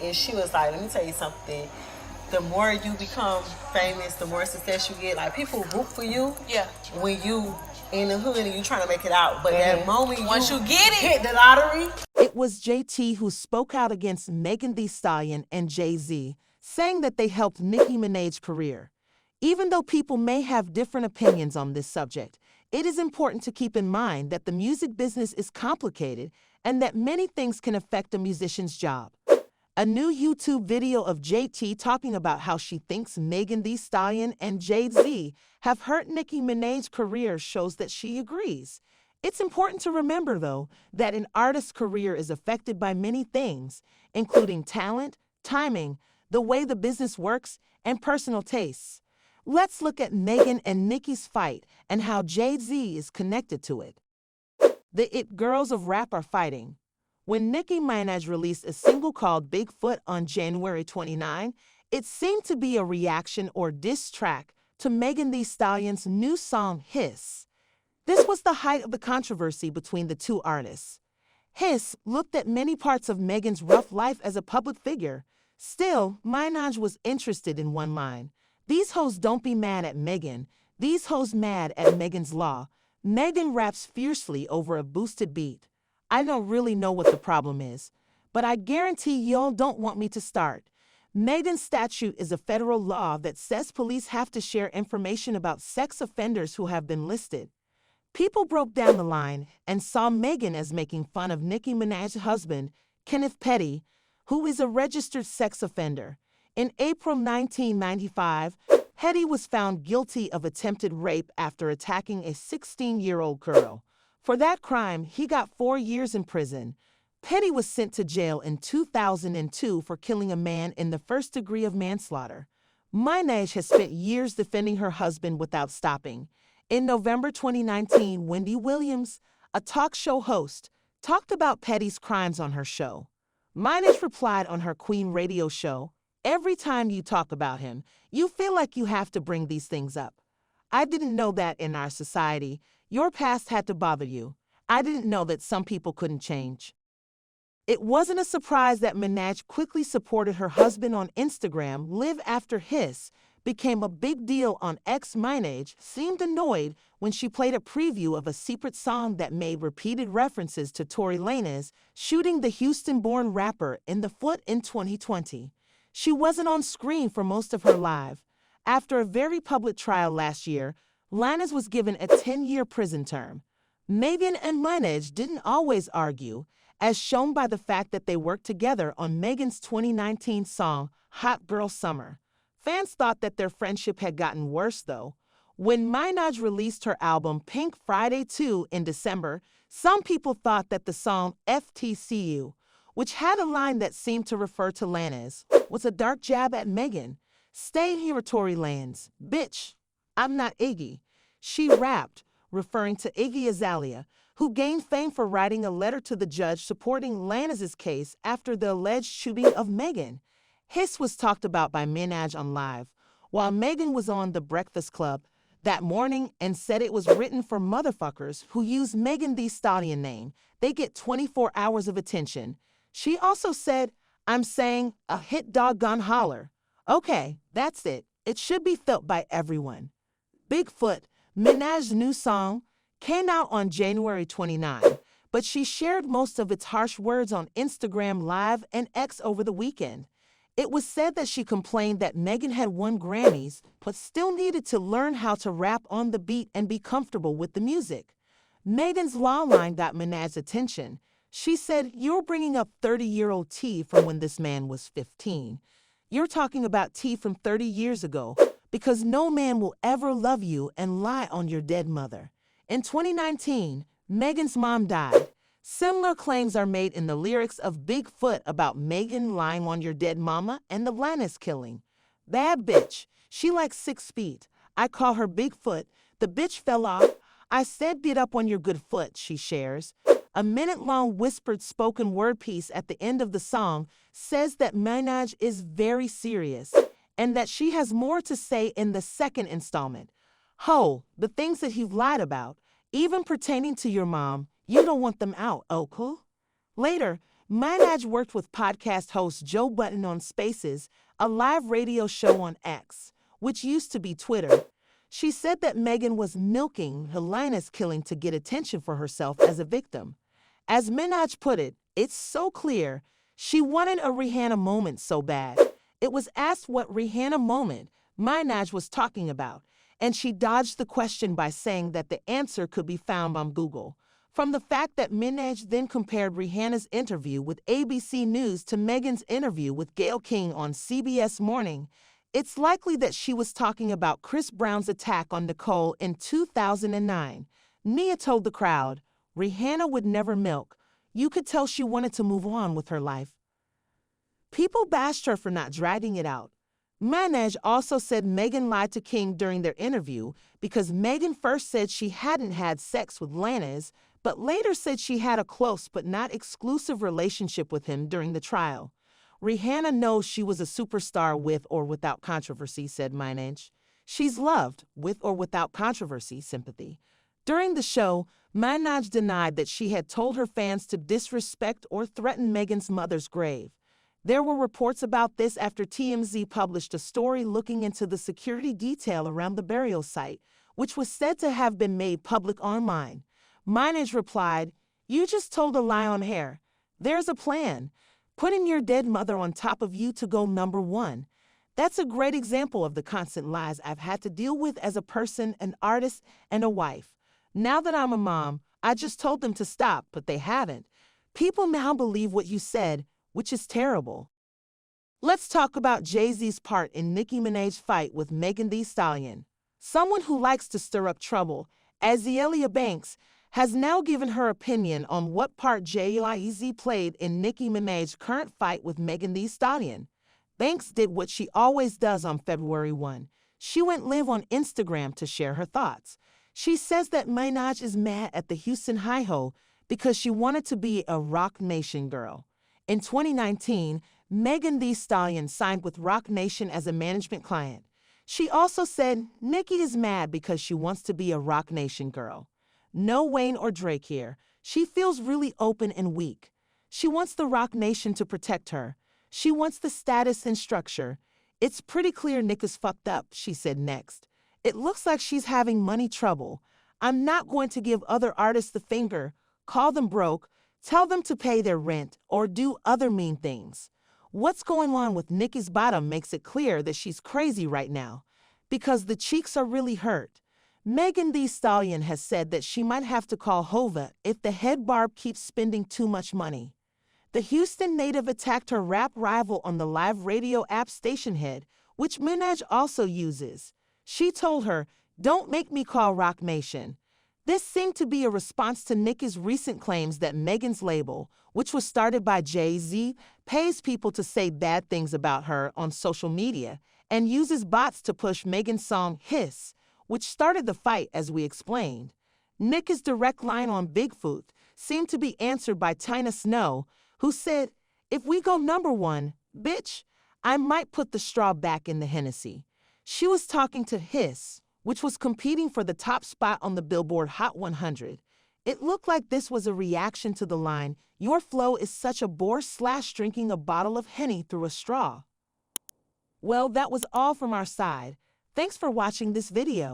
And she was like, let me tell you something. The more you become famous, the more success you get. Like, people root for you. Yeah. When you in the hood and you trying to make it out. But that moment once you get it, hit the lottery. It was JT who spoke out against Megan Thee Stallion and Jay-Z, saying that they helped Nicki Minaj's career. Even though people may have different opinions on this subject, it is important to keep in mind that the music business is complicated and that many things can affect a musician's job. A new YouTube video of JT talking about how she thinks Megan Thee Stallion and Jay-Z have hurt Nicki Minaj's career shows that she agrees. It's important to remember, though, that an artist's career is affected by many things, including talent, timing, the way the business works, and personal tastes. Let's look at Megan and Nicki's fight and how Jay-Z is connected to it. The It Girls of Rap are fighting. When Nicki Minaj released a single called Bigfoot on January 29, it seemed to be a reaction or diss track to Megan Thee Stallion's new song, Hiss. This was the height of the controversy between the two artists. Hiss looked at many parts of Megan's rough life as a public figure. Still, Minaj was interested in one line. These hoes don't be mad at Megan. These hoes mad at Megan's Law. Megan raps fiercely over a boosted beat. I don't really know what the problem is, but I guarantee y'all don't want me to start. Megan's statute is a federal law that says police have to share information about sex offenders who have been listed. People broke down the line and saw Megan as making fun of Nicki Minaj's husband, Kenneth Petty, who is a registered sex offender. In April 1995, Petty was found guilty of attempted rape after attacking a 16-year-old girl. For that crime, he got 4 years in prison. Petty was sent to jail in 2002 for killing a man in the first degree of manslaughter. Minaj has spent years defending her husband without stopping. In November 2019, Wendy Williams, a talk show host, talked about Petty's crimes on her show. Minaj replied on her Queen radio show, "Every time you talk about him, you feel like you have to bring these things up. I didn't know that in our society, your past had to bother you. I didn't know that some people couldn't change." It wasn't a surprise that Minaj quickly supported her husband on Instagram. Live After Hiss became a big deal on X. Minaj seemed annoyed when she played a preview of a secret song that made repeated references to Tory Lanez shooting the Houston-born rapper in the foot in 2020. She wasn't on screen for most of her life. After a very public trial last year, Lanez was given a 10-year prison term. Megan and Minaj didn't always argue, as shown by the fact that they worked together on Megan's 2019 song, Hot Girl Summer. Fans thought that their friendship had gotten worse, though. When Minaj released her album Pink Friday 2 in December, some people thought that the song FTCU, which had a line that seemed to refer to Lanez, was a dark jab at Megan. "Stay here, Tory Lanez. Bitch, I'm not Iggy." She rapped, referring to Iggy Azalea, who gained fame for writing a letter to the judge supporting Lanez's case after the alleged shooting of Megan. Hiss was talked about by Minaj on Live, while Megan was on The Breakfast Club that morning and said it was written for motherfuckers who use Megan Thee Stallion name. They get 24 hours of attention. She also said, "I'm saying a hit doggone holler." Okay, that's it. It should be felt by everyone. Bigfoot, Minaj's new song, came out on January 29, but she shared most of its harsh words on Instagram Live and X over the weekend. It was said that she complained that Megan had won Grammys, but still needed to learn how to rap on the beat and be comfortable with the music. Megan's Law line got Minaj's attention. She said, "You're bringing up 30-year-old T from when this man was 15. You're talking about T from 30 years ago, because no man will ever love you and lie on your dead mother." In 2019, Megan's mom died. Similar claims are made in the lyrics of Bigfoot about Megan lying on your dead mama and the Lanez killing. "Bad bitch. She like 6 feet. I call her Bigfoot. The bitch fell off. I said get up on your good foot," she shares. A minute-long whispered spoken word piece at the end of the song says that Minaj is very serious and that she has more to say in the second installment. "Ho, the things that you've lied about, even pertaining to your mom, you don't want them out, okay?" Later, Minaj worked with podcast host Joe Budden on Spaces, a live radio show on X, which used to be Twitter. She said that Megan was milking the Linus killing to get attention for herself as a victim. As Minaj put it, it's so clear she wanted a Rihanna moment so bad. It was asked what Rihanna moment Minaj was talking about, and she dodged the question by saying that the answer could be found on Google. From the fact that Minaj then compared Rihanna's interview with ABC News to Megan's interview with Gayle King on CBS Morning, it's likely that she was talking about Chris Brown's attack on Nicole in 2009. Nia told the crowd, Rihanna would never milk. You could tell she wanted to move on with her life. People bashed her for not dragging it out. Minaj also said Megan lied to King during their interview because Megan first said she hadn't had sex with Lanez, but later said she had a close but not exclusive relationship with him during the trial. Rihanna knows she was a superstar with or without controversy, said Minaj. She's loved, with or without controversy, sympathy. During the show, Minaj denied that she had told her fans to disrespect or threaten Megan's mother's grave. There were reports about this after TMZ published a story looking into the security detail around the burial site, which was said to have been made public online. Minaj replied, You just told a lie on hair. There's a plan. Putting your dead mother on top of you to go #1. That's a great example of the constant lies I've had to deal with as a person, an artist, and a wife. Now that I'm a mom, I just told them to stop, but they haven't. People now believe what you said, which is terrible. Let's talk about Jay-Z's part in Nicki Minaj's fight with Megan Thee Stallion. Someone who likes to stir up trouble, Azealia Banks, has now given her opinion on what part Jay-Z played in Nicki Minaj's current fight with Megan Thee Stallion. Banks did what she always does on February 1. She went live on Instagram to share her thoughts. She says that Minaj is mad at the Houston Hi-Ho because she wanted to be a Roc Nation girl. In 2019, Megan Thee Stallion signed with Roc Nation as a management client. She also said Nicki is mad because she wants to be a Roc Nation girl. No Wayne or Drake here. She feels really open and weak. She wants the Roc Nation to protect her. She wants the status and structure. It's pretty clear Nick is fucked up, she said next. It looks like she's having money trouble. I'm not going to give other artists the finger, call them broke, tell them to pay their rent, or do other mean things. What's going on with Nicki's bottom makes it clear that she's crazy right now, because the cheeks are really hurt. Megan Thee Stallion has said that she might have to call Hova if the head barb keeps spending too much money. The Houston native attacked her rap rival on the live radio app Stationhead, which Minaj also uses. She told her, Don't make me call Roc Nation. This seemed to be a response to Nicki's recent claims that Megan's label, which was started by Jay-Z, pays people to say bad things about her on social media and uses bots to push Megan's song Hiss, which started the fight, as we explained. Nicki's direct line on Bigfoot seemed to be answered by Tina Snow, who said, If we go #1, bitch, I might put the straw back in the Hennessy. She was talking to Hiss, which was competing for the top spot on the Billboard Hot 100. It looked like this was a reaction to the line, Your flow is such a bore/drinking a bottle of Henny through a straw. Well, that was all from our side. Thanks for watching this video.